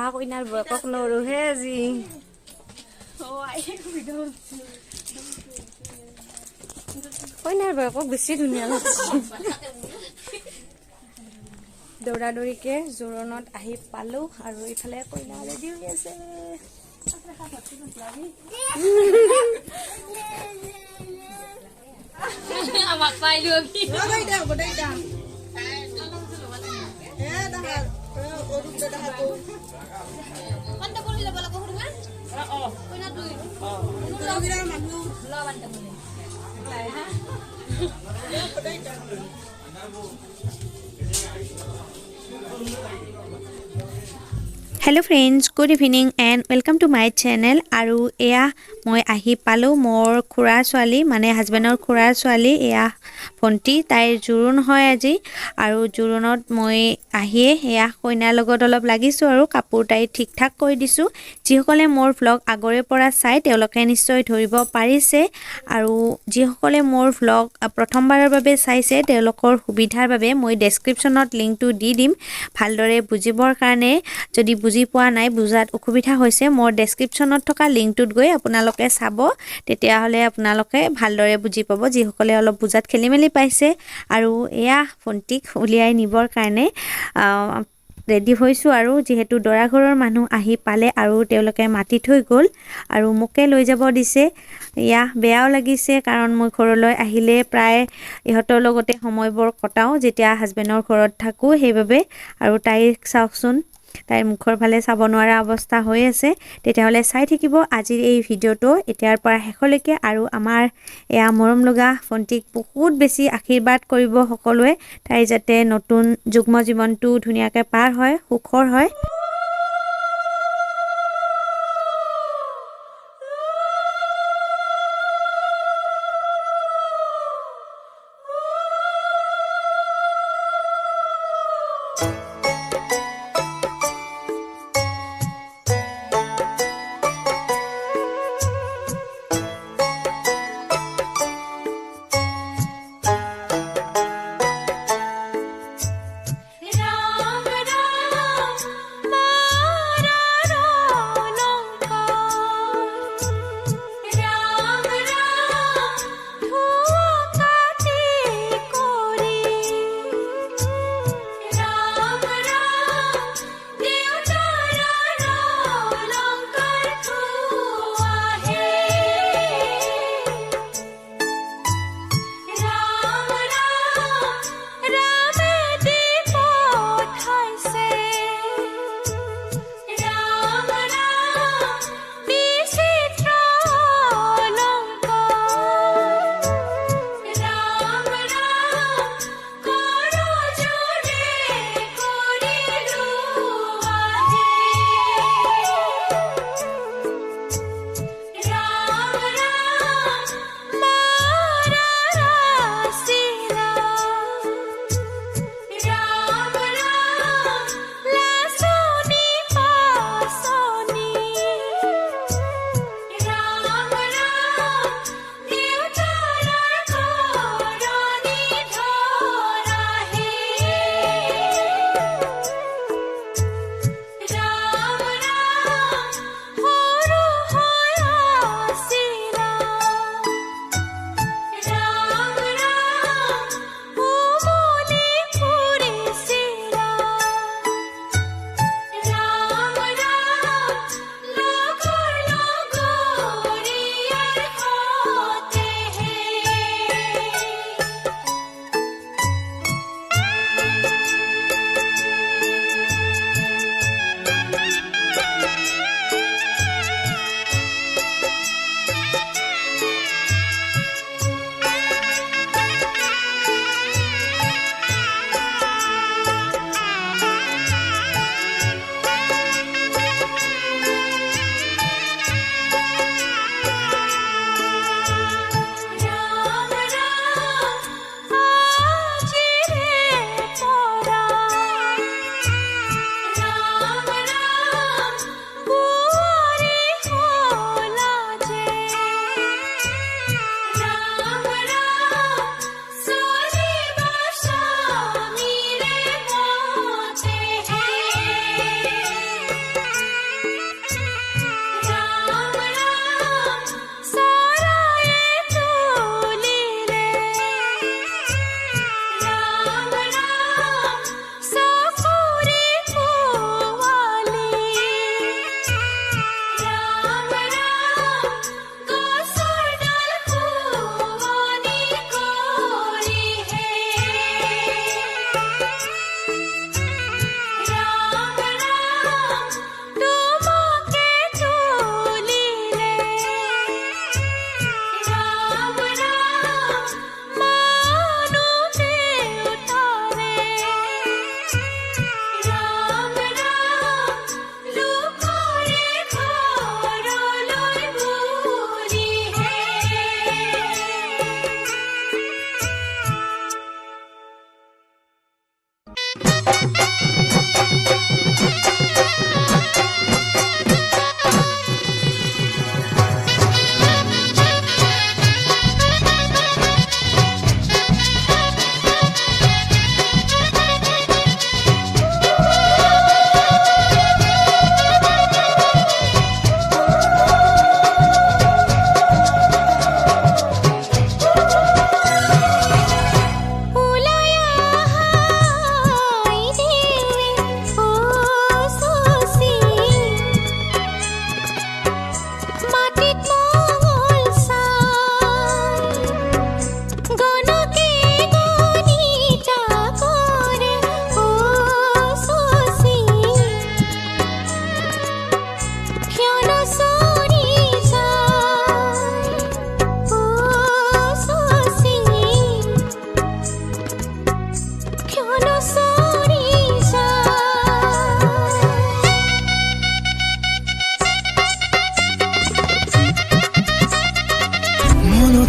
দহা কইনাৰ বয়কক নৰোহে আজি কইনাৰ বয়কক বেছি ধুনীয়া লাগছে দৌৰা দৌৰিকে জোৰণত আহি পালো আৰু ইফালে কইনা ৰেডি হৈ আছে আমাক পাইলো আমি গইডা গইডা এ দাহা ওরুক দাহা কো কোনটা বলি যাব লাগো হুরমা কইনা দুই দুইরা মানু ল বানটা বলে লাই হা গইডা Hello friends, good evening and welcome to my channel. আৰু এয়া মই আহি পালো মোৰ খুৰা ছোৱালী মানে হাজবেণ্ডৰ খুৰা ছোৱালী এয়া ফন্টি তাইৰ জোৰোণ হয় আজি আৰু জোৰোণত মই আহিয়ে এয়া কইনাৰ লগত অলপ লাগিছো আৰু কাপোৰ তাই ঠিক ঠাক কৰি দিছো যিসকলে মোৰ ভ্লগ আগৰে পৰা চাই তেওঁলোকে নিশ্চয় ধৰিব পাৰিছে আৰু যিসকলে মোৰ ভ্লগ প্ৰথমবাৰৰ বাবে চাইছে তেওঁলোকৰ সুবিধাৰ বাবে মই ডেসক্ৰিপচনত লিংকটো দি দিম ভালদৰে বুজিবৰ কাৰণে যদি বুজি পোৱা নাই বুজাত অসুবিধা হৈছে মোৰ ডেসক্ৰিপচনত থকা লিংকটোত গৈ আপোনালোকে চাব তেতিয়া হলে আপোনালোকে ভালদৰে বুজি পাব যিসকলে অলপ বুজাত খেলিমেলি পাইছে আৰু এয়া ফন্টিক উলিয়াই নিবৰ কাৰণে ৰেডি হৈছো আৰু যেহেতু দৰা ঘৰৰ মানুহ আহি পালে আৰু তেওঁলোকে মাটি থৈ গল আৰু মোকে লৈ যাব দিছে ইয়া বেয়াও লাগিছে কাৰণ মই ঘৰলৈ আহিলে প্ৰায় ইহতৰ লগতে সময়বোৰ কটাও যেতিয়া হাজবেণ্ডৰ ঘৰত থাকো সেইভাবে আৰু তাইক চাওকচোন তাইৰ মুখৰ ফালে চাব নোৱাৰা অৱস্থা হৈ আছে তেতিয়া হলে চাই থাকিব আজিৰ এই ভিডিওটো এতিয়াৰ পৰা শেষলৈকে আৰু আমাৰ এয়া মৰম লগা ফন্টিক বহুত বেছি আশীৰ্বাদ কৰিব সকলোৱে তাই যাতে নতুন যুগ্ম জীৱনটো ধুনীয়াকৈ পাৰ হয় সুখৰ হয়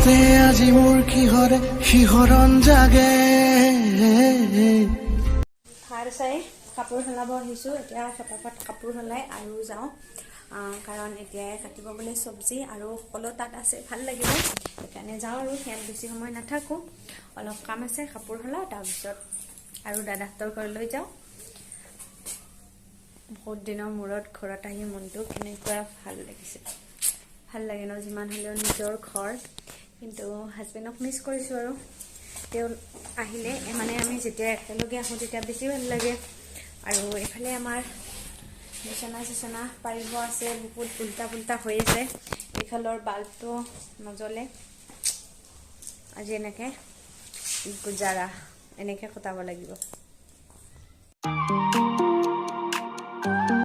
মনতে আজি মোৰ কিহৰে শিহৰণ জাগে ভাত চাই কাপোৰ সলাব আহিছোঁ এতিয়া ফটাফট কাপোৰ সলাই আৰু যাওঁ কাৰণ এতিয়া কাটিব বোলে চব্জি আৰু সকলো তাত আছে ভাল লাগিব সেইকাৰণে যাওঁ আৰু ইয়াত বেছি সময় নাথাকোঁ অলপ কাম আছে কাপোৰ সলাওঁ তাৰপিছত আৰু দাদাহঁতৰ ঘৰলৈ যাওঁ বহুত দিনৰ মূৰত ঘৰত আহি মনটো কেনেকুৱা ভাল লাগিছে ভাল লাগে ন যিমান হ'লেও নিজৰ ঘৰ কিন্তু হাজবেণ্ডক মিছ কৰিছোঁ আৰু তেওঁ আহিলে মানে আমি যেতিয়া একেলগে আহোঁ তেতিয়া বেছি ভাল লাগে আৰু এইফালে আমাৰ বিচনা পাৰিব আছে বহুত উল্টা পুল্টা হৈ আছে এইফালৰ বাল্বটো নজ্বলে আজি এনেকৈ গুজাৰা এনেকৈ কটাব লাগিব